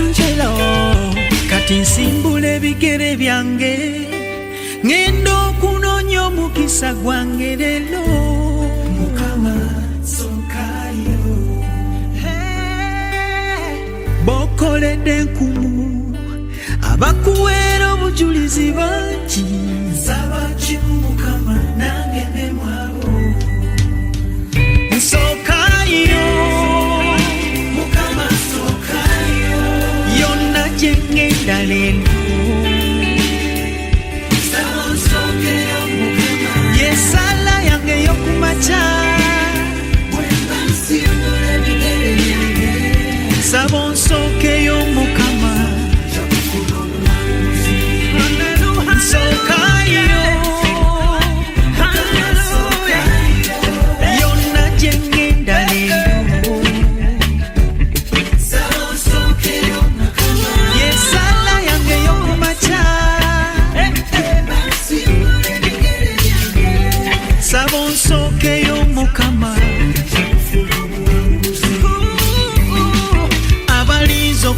Angelo kati nsimbula ebigere byange ngenda okunoonya omukisa gwange leero Mukama sokayo bokoledde enkumu abakuweera obujulizi bangi nsaba kimu Mukama nange nemwabo nsokayo Mukama sokayo yonna gye ngenda leero nsaba nsokeyo Mukama yesala yange y'okumakya bwemba nsimbula ebigere byange nsaba nsokeyo Mukama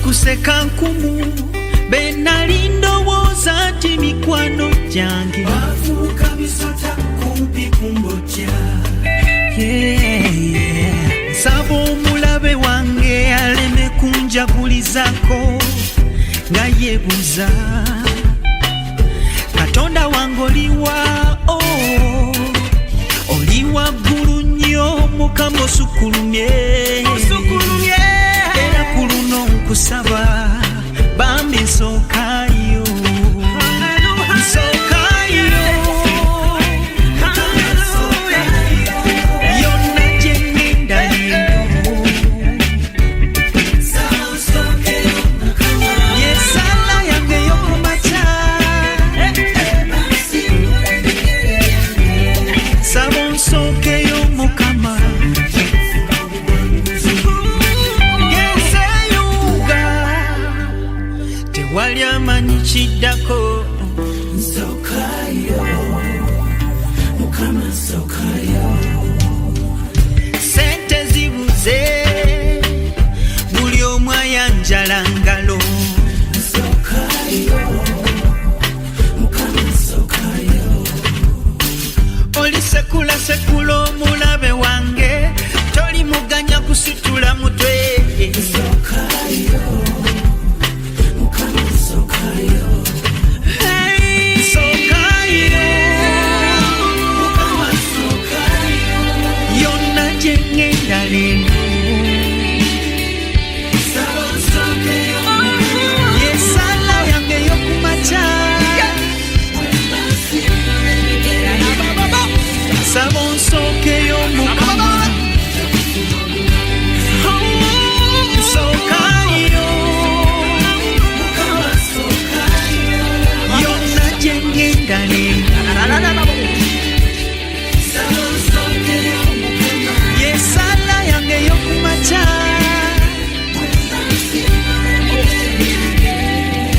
Kuseka nkumu benali ndowooza nti mikwano gyange bafuuka bisota kumpi kumbojja nsaba omulabe wange aleme kunjagulizako nga yeebuuza Katonda wange oliwa oli waggulu nnyo Mukama osukulumye era ku luno nkusaba bambi nsokayo yonna gye ngenda leero yesala yange y'okumakya nsaba nsookeyo Mukama tewali amanyi kiddako nsokayo Mukama nsokayo sente zibuze buli omu ayanjala ngalo nsokayo Mukama nsokayo oli sekula sekula omulabe wange toli muganya kusitula mutwe nsokayo yesala yange y'okumakya nsaba nsookeyo Mukama nsokayo yonna gye ngenda leero yesala yange y'okumakya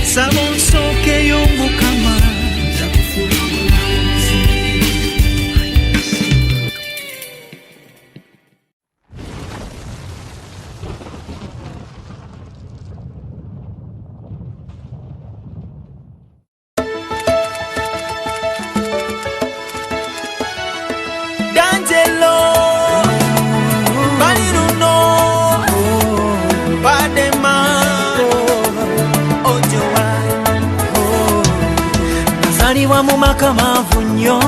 nsaba nsookeyo Mukama Angelo Baliruno Badema Ojowa nazaliwa mu maka maavu nnyo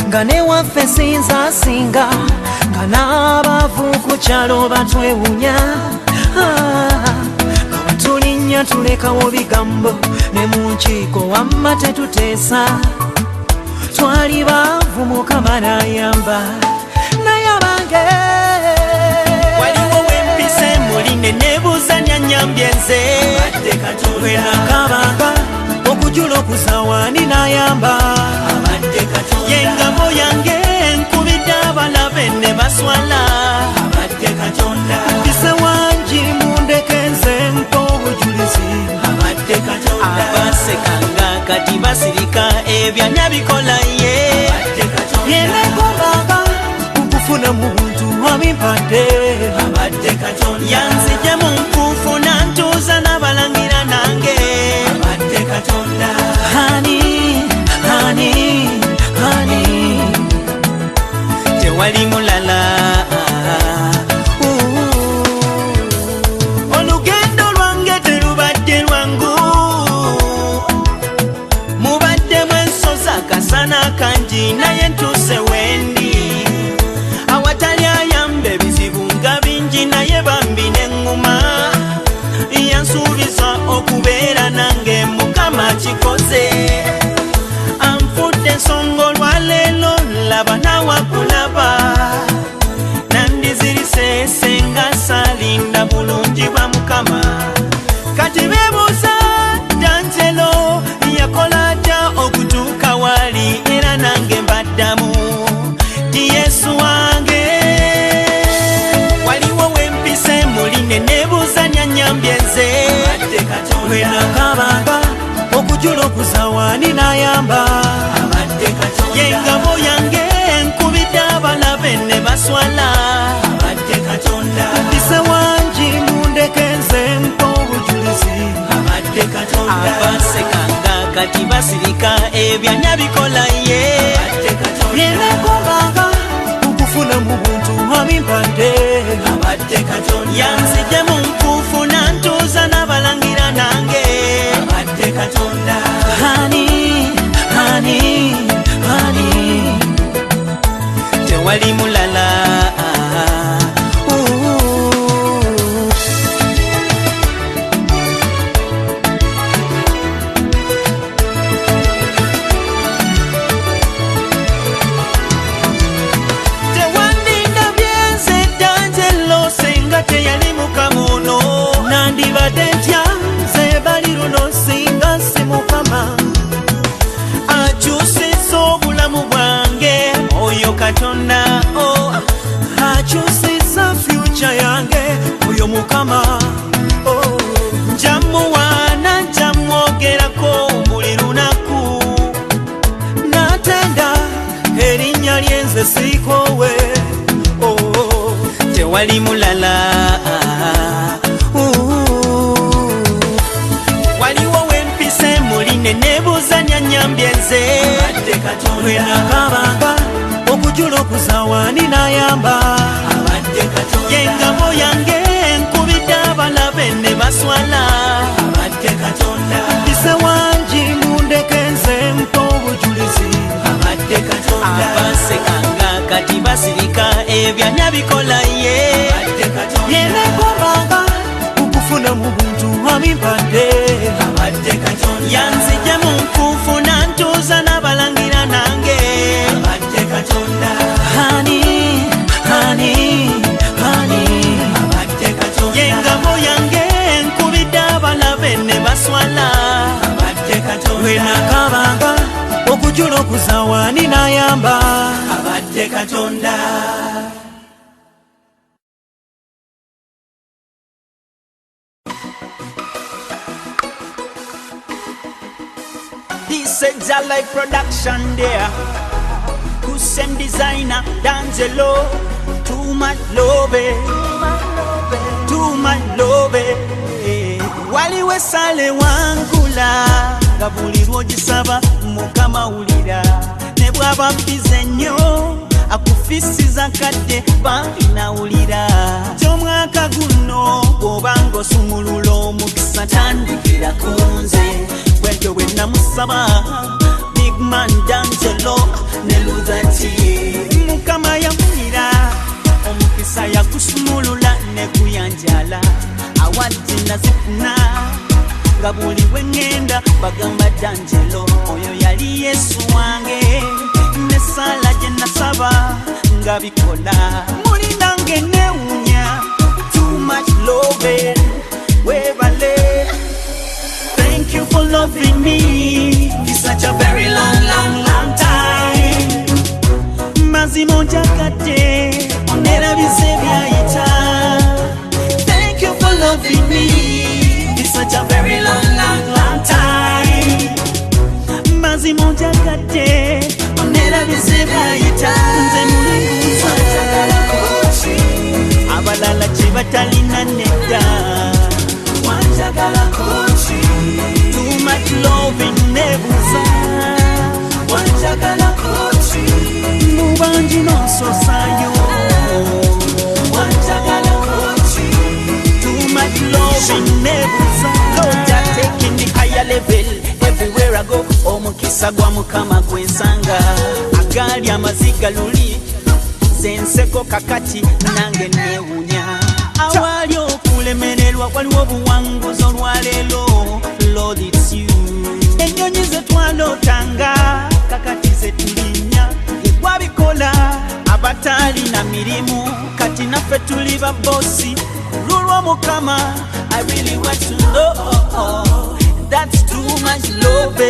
nga ne waffe sinza singa nga n'abaavu ku kyalo batwewunya nga batulinnya tulekawo bigambo ne mu nkiiko wamma tetuteesa twali baavu Mukama n'ayamba nayabange waliwo wempise muline nebuuza nyanyambye nze bwe nakabanga okujula okusawaani n'ayamba yengambo yange nkubidde abalabe ne baswala mpise wangi mundeke nze mpa obujulizi abasekanga kati basirika ebyanya bikola ye yenekobaga okufuna muntu wabimpadde yanzije mu nkufu nantuuza n'abalangira nze anfudde ensonga olwaleero laba nawakulaba nandizirise senga salinda bulungi bwa Mukama kati beebuuza Danjelo yakola atya okutuuka wali era nange mbaddamu ti Yesu wange waliwo wempise muline nebuuza nyanyambye nze bwe nakabanga okujula okuzawaani nayamba yengabo yange nkubidde abalabe ne baswala mpise wangi mundeke nze mpa obujulizi abasekanga kati basirika ebyanya bikola ye yenekobanga okufuna mu buntu amimpande yanzije mu nkufu nantuuza n'abalangira nange hani hani hani tewali mulala teyali mukamono nandibadde ntya nze bali luno singa si Mukama akyusisa obulamu bwange oyo Katonda akyusisa future yange oyo Mukama njamuwaana njamwogerako buli lunaku natenda erinnya lyenze siikowe tewali mulala waliwo wempise muline nebuuza nyanyambye nze bwe nakabanga okujula okuzawaani nayamba yengabo yange nkubidde abalabe ne baswala mpise wangi mundeke nze mpa obujulizi abasekanga kati basirika ebyanya bikola ye yenekobanga okufuna mu buntu amimpande yanzije mu nkufu nantuuza n'abalangira nange hani hani hani yengabo yange nkubidde abalabe ne baswala bwe nakabanga okujula okuzawaani nayamba abadde Katonda This is a live production there. Kusem designer Danjelo. Too much love, too much love. Waliwe sale wankula kabulirwa ogisaba Mukama ulira ne bwaba mpize nnyo akufisiza kadde balina ulira ky'omwaka guno bw'obanga osumulula omukisa tandikira ku nze bwentyo bwe namusaba Big Man Danjelo ne Luzati Mukama yamulira omukisa yagusumulula ne kuyanjala awadde nazifuna nga buli bwe ngenda bagamba Danjelo oyo yali Yesu wange ne sala gye nasaba nga bikola muli nange newunya too much love webale thank you for loving me for such a very long time mazima onjakadde onerabize byayita thank you for loving me for such a very long time mazima onjakadde onerabize byayita nze mulungu abalala kye batalina nedda wanjagala kochi too much love nebuza wanjagala kochi mubanji nososayo wanjagala kochi too much love nebuza Lord you're taking me higher level everywhere I go omukisa gwa Mukama gwensanga agali amaziga luli zenseko kakati nange newunya awali okulemererwa waliwo obuwanguzi olwaleero Lord it's you ennyonyi ze twalootanga kakati ze tulinnya wabikola abatalina mirimu kati naffe tuli babbosi lulwo mukama. I really want to know that's too much love.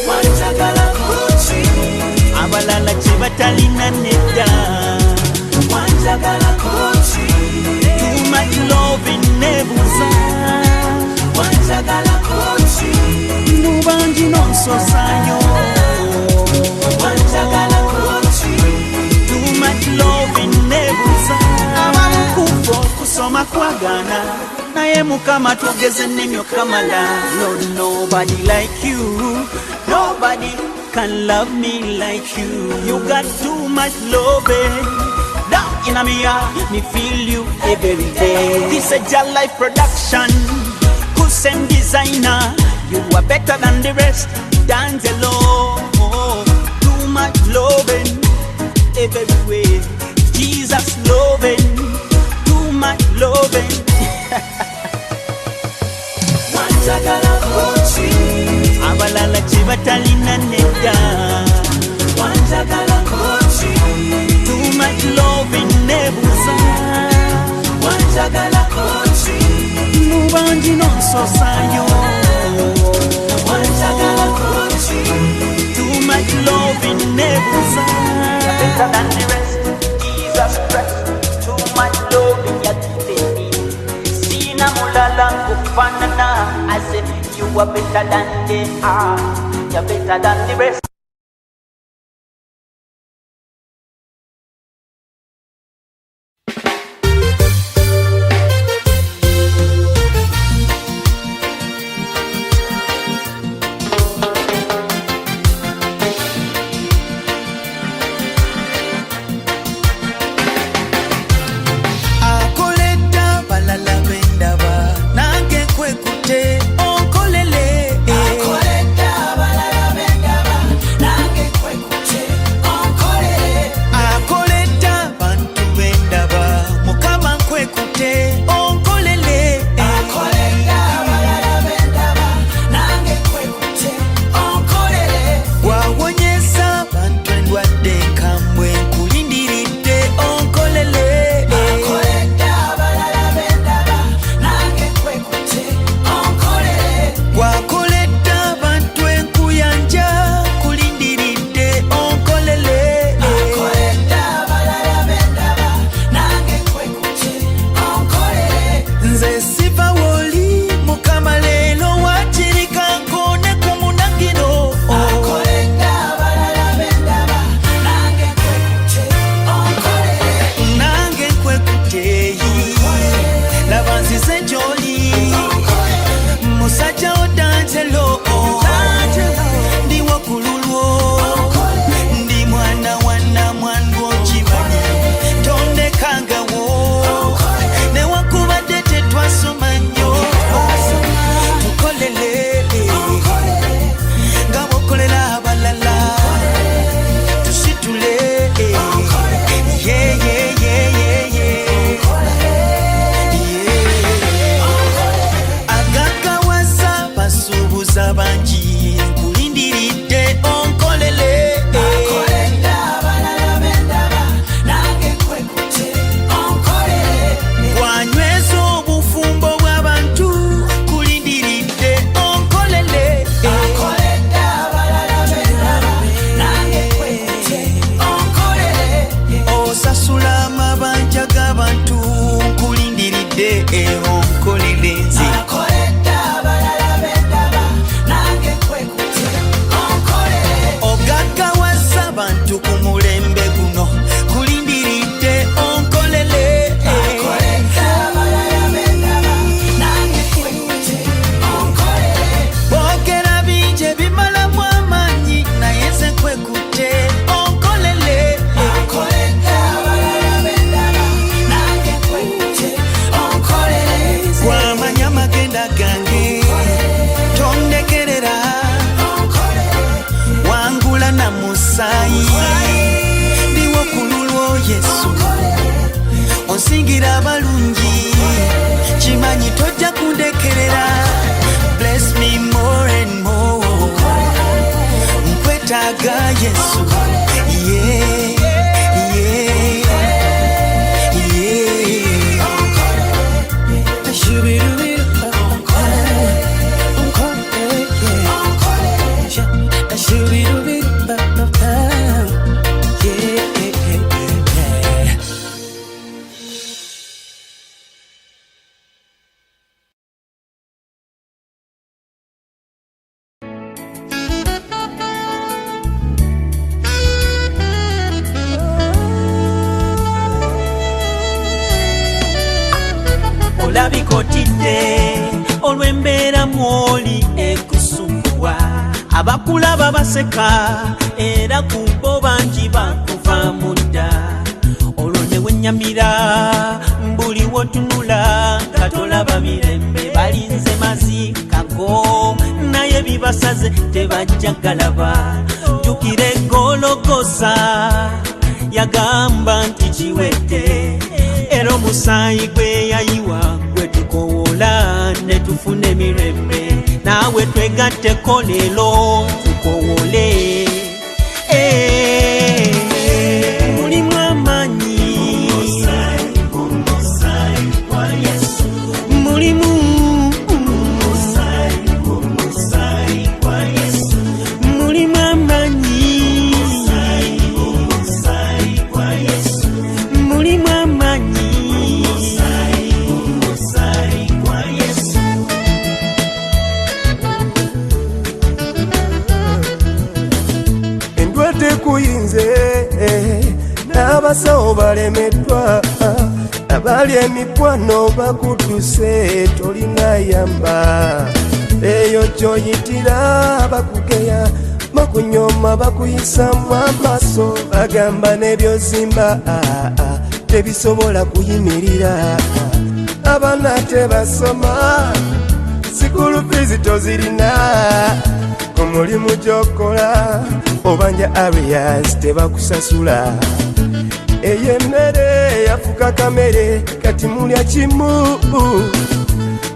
Wanjagala kuchi abalala kye batalina nedda. Wanjagala kuchi too much love nebuza. Wanjagala kuchi nubangi nonsosanyo. Wanjagala kuchi too much love nebuza. Abamukufa okusoma kwagana naye mukama tugeze nnimyo kamala. Lord, nobody like you, nobody can love me like you. You got too much love down in me heart, me feel you every day. This is your life production, Kusem designer. You are better than the rest, D'Angelo. Too much loving everywhere, Jesus loving, too much loving. Wanjagala kuchi abalala kye batalina nedda. Wanjagala kuchi too much loving nebuza. Wanjagala kuchi nubangi nonsosanyo. Wanjagala kuchi too much loving nebuza. You're better than the rest, Jesus Christ. Too much loving yatuteni. Sina mulala kufanana. I said you are better than they are. You're better than the rest. Onsingira balungi chimanyi tojja kundekerera. Bless me more. Yesu. Olabikotidde olw'embeera mwoli ekusumbuwa, abakulaba baseka era kubo bangi bakuva mudda. Olwo ne wennyamira mbuli wotunula nga tolaba mirembe, balinze mazikago naye bibasaze tebajja galaba. Jjukira Gologoosa yagamba nti kiwedde, era omusaayi gwe yayiwa gwe tukowoola ne tufune mirembe. Naawe twegatteko leero tukowoole. Mulimu amaanyi, mulimu mulimu amaanyi, mulimu amaanyi. Endwadde kuyinze n'abasawo balemeddwa, abali emikwano bakutuse tolina yamba. Eyo gy'oyitira bakugeya, bakunyoma, bakuyisamu amaaso, bagamba n'ebyozimba tebisobola kuyimirira. Abaana tebasoma, sikulu fiizi tozirina, omulimu gy'okola obanja areas tebakusasula. Ey'emmere yafuka kamere, kati mulya kimu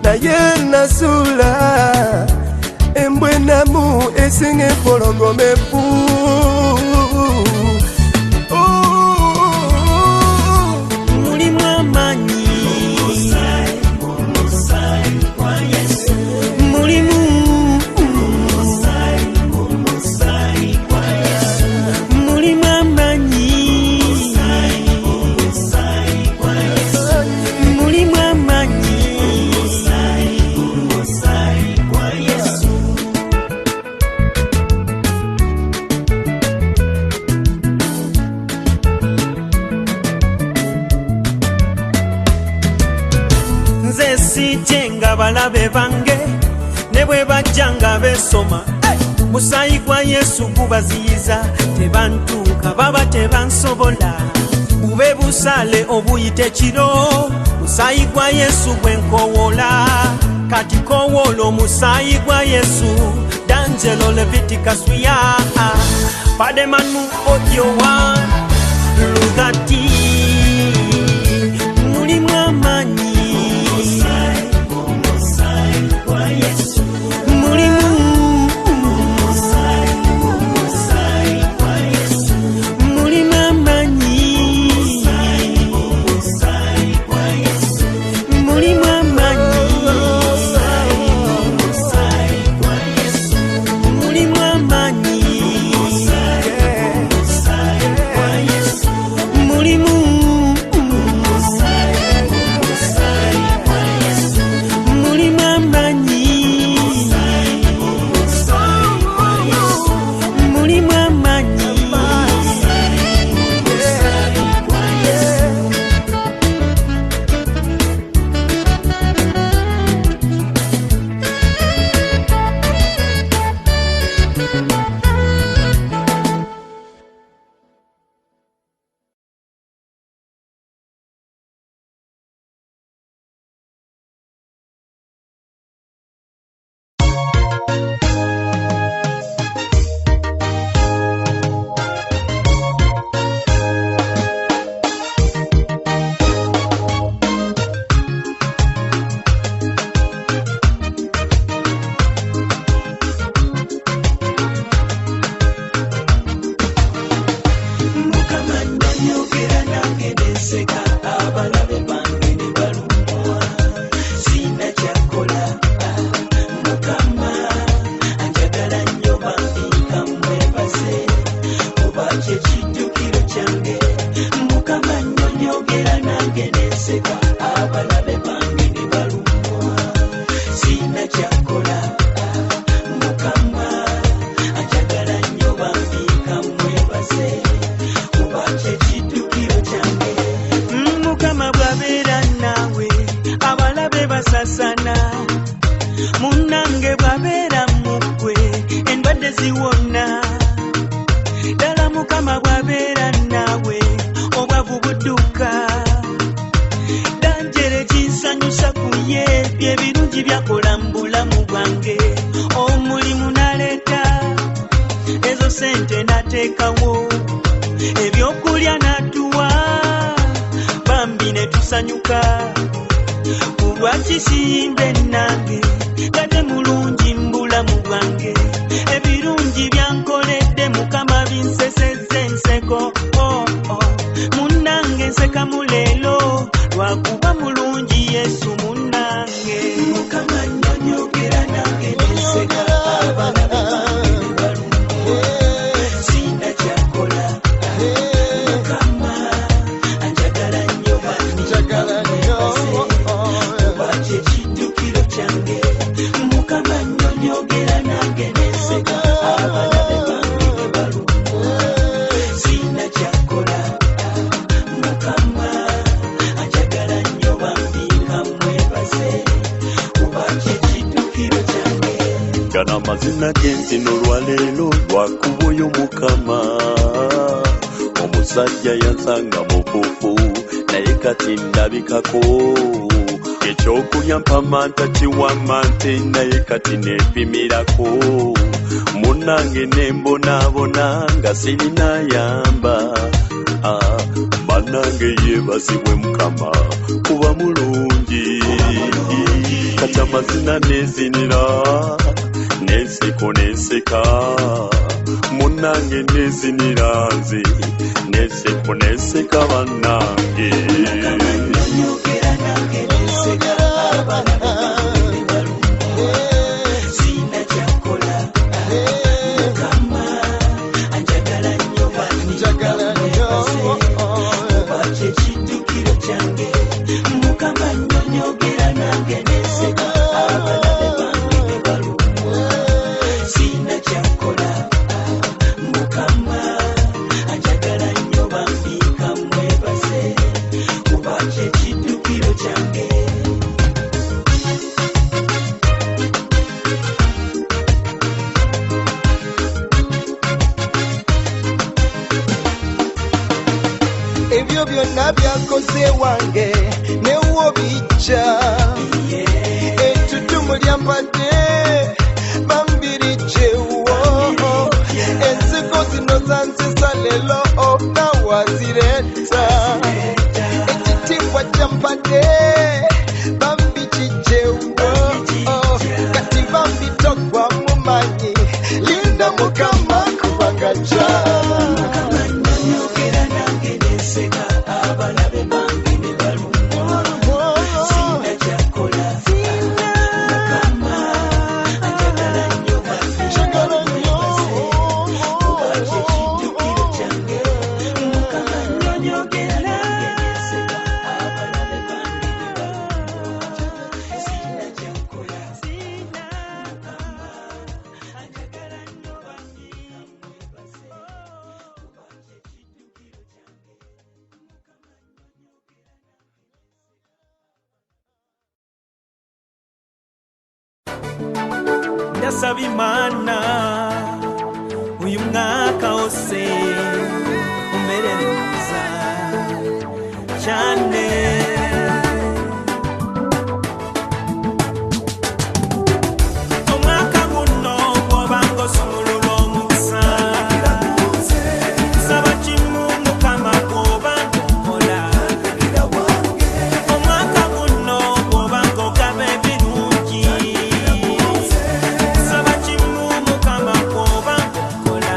naye nasula. Embwenamu esinga empolongomefu, mulimu amaanyi, mulimu mulimu amaanyi, mulimu amaanyi. Nze sijje nga balabe bange ne bwe bajja nga beesoma, musaayi gwa Yesu gubaziyiza, tebantuuka baba tebansobola. Bube busaale obuyite kiro, musaayi gwa Yesu gwe nkowoola. Kati kowoola omusaayi gwa Yesu. D'Angelo Leviticus Wia Pademanu Audio 1 Lugati. Mulimu amaanyi, mulimu mulimu amaanyi, mulimu amaanyi, mulimu amaanyi, mulimu ziwona ddala Mukama bw'abeera naawe obwavu budduka danjere kinsanyusa ku ye bye birungi byakola mu bulamu bwange omulimu naleeta ezo sente nateekawo ebyokulya natuwa bambi ne tusanyuka kulwaki siyimbe nange gadde mulungi mu bulamu bwange ebirungi byankoledde Mukama binsesezza enseko munnange nsekamu leero lwakuba mulungi Yesu munnange Mukama nnyonyogera nange nenseka abaana bange ne balumwa sina kyakola Mukama anjagala nnyo obakye ekiddukiro kyange Mukama nnyonyogera nange nenseka abaana bange ne balumwa sina kyakola Mukama anjagala nnyo bambi nga mwebaze obakye ekiddukiro kyange gana amazina g'enzino olwaleero lwakuba oyo Mukama omusajja yansanga mufufu naye kati ndabikako ekyokulya mpamanta kiwamante naye kati neepimirako munnange nembonaabona nga sirina yamba bannange yeebazibwe Mukama kuba mulungi kati amazina neezinira nenseko nenseka munnange neezinira nze nenseko nenseka bannange nnyonyogera nange nenseka abaana bange ne balumwa sina kyakola Mukama anjagala nnyo obakye ekiddukiro kyange Mukama nnyonyogera nange nenseka abaana bange ne balumwa sina kyakola Mukama anjagala nnyo bambi nga mwebaze obakye ekiddukiro kyange ebyo byonna byakoze wange newo bijja ettutumu lyampadde bambirijjewo ensiko zino zansisa leero nawazireta ekitiibwa kyampadde bambikijjewo kati bambitogwa mumanyi linda Mukama kubangajja nnyonyogera nange nenseka abalabe bange ne balumwa sina kyakola Mukama anjagala nnyo obakye ekiddukiro kyange Mukama nnyonyogera nange nenseka abalabe bange ne balumwa sina kyakola Mukama anjagala nnyo bambi nga mwebaze obakye ekiddukiro kyange ndasaba Imana uyu mwaka wose umerere neza cyane omwaka guno gwoba ng'osumulula omukisa nsaba kimu Mukama gwoba ng'okola omwaka guno gwoba ng'ogaba ebirungi nsaba kimu Mukama gwoba ng'okola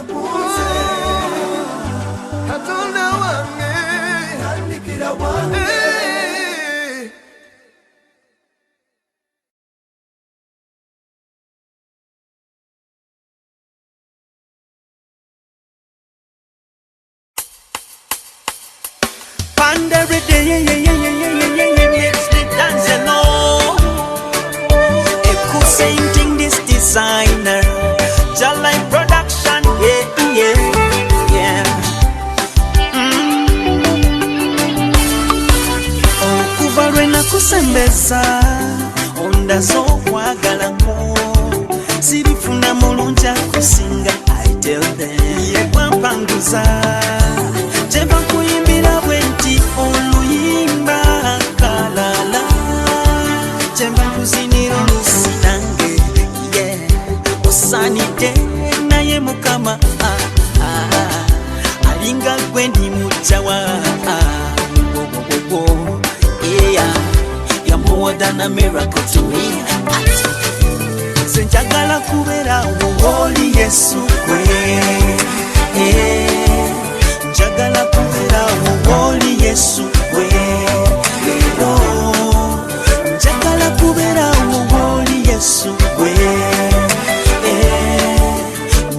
nakunze Katonda wange tandikira wange Every day, it's the dance, you know. A cool sainting this designer, Jalai production, yeah. Okuvalwe na kusembeza, onda zo kwagala nko. Sibifuna mulungi akusinga, I tell them. Ye kwampanguza, jeva kuyimbira bwenti oluyimba kalala. Jeva kuzinira olusinange, yeah. Osanide naye mukama, alinga gwendi mujawa, yeah. You're more than a miracle to me. Senjagala kubera Holy Yesu kwe, njagala kubera Holy Yesu kwe, njagala kubera Holy Yesu kwe,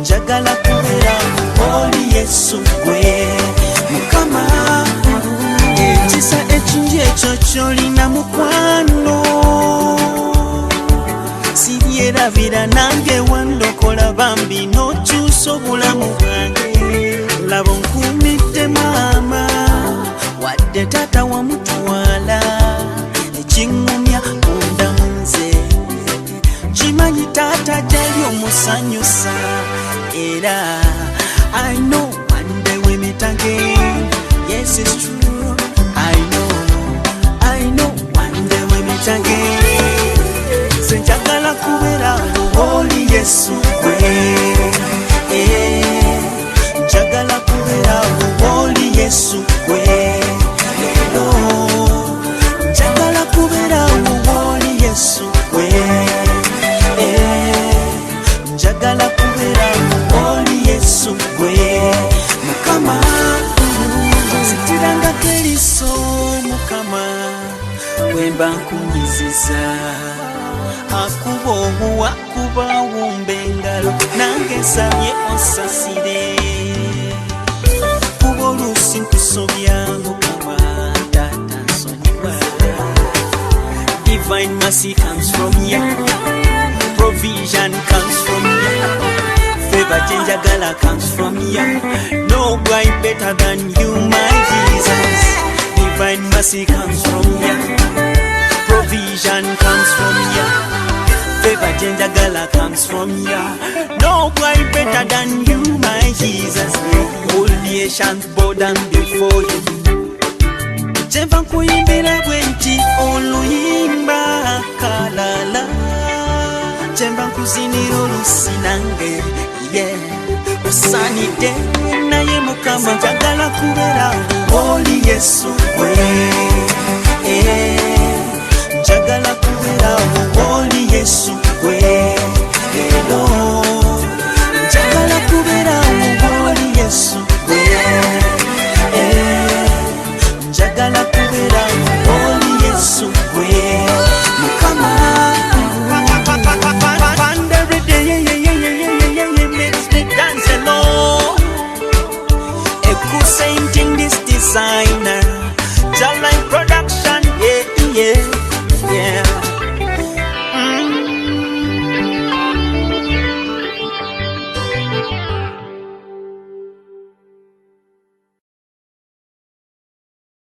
njagala kubera Holy Yesu kwe. Mukama ekisa ekingi ekyo kyolina mukwano, sirierabira nange wandokola bambi nokyusa obulamu bwange. Laba onkuumidde maama wadde taata wamutwala, ekiŋŋumya munda mu nze kimanyi taata gyali omusanyusa, era I know one day we meet again. Yes, it's true. I know one day we meet again. Senjagala kubera Holy Yesu kwe, njagala kubera Holy Yesu kwe, njagala kubera Holy Yesu kwe, njagala kubera Holy Yesu kwe. Mukama sitiranga keriso, Mukama wemba nkunyiziza. Akuba obuwa kuba wumba engalo, nange nsabye onsasire. Kuba oluusi nkusobya Mukama taata nsonyiwa. Divine mercy comes from you, provision comes from you, favor gyenjagala comes from you. No boy better than you, my Jesus. Divine mercy comes from you, provision comes from you, favor gyenjagala comes from you. No boy better than you, my Jesus. All nations bow down before you. Jeva nkuyimbira bwenti oluyimba kalala, jeva nkuzinira olusinange, yeah. Osanide naye Mukama njagala kubera Holy Yesu kwe, njagala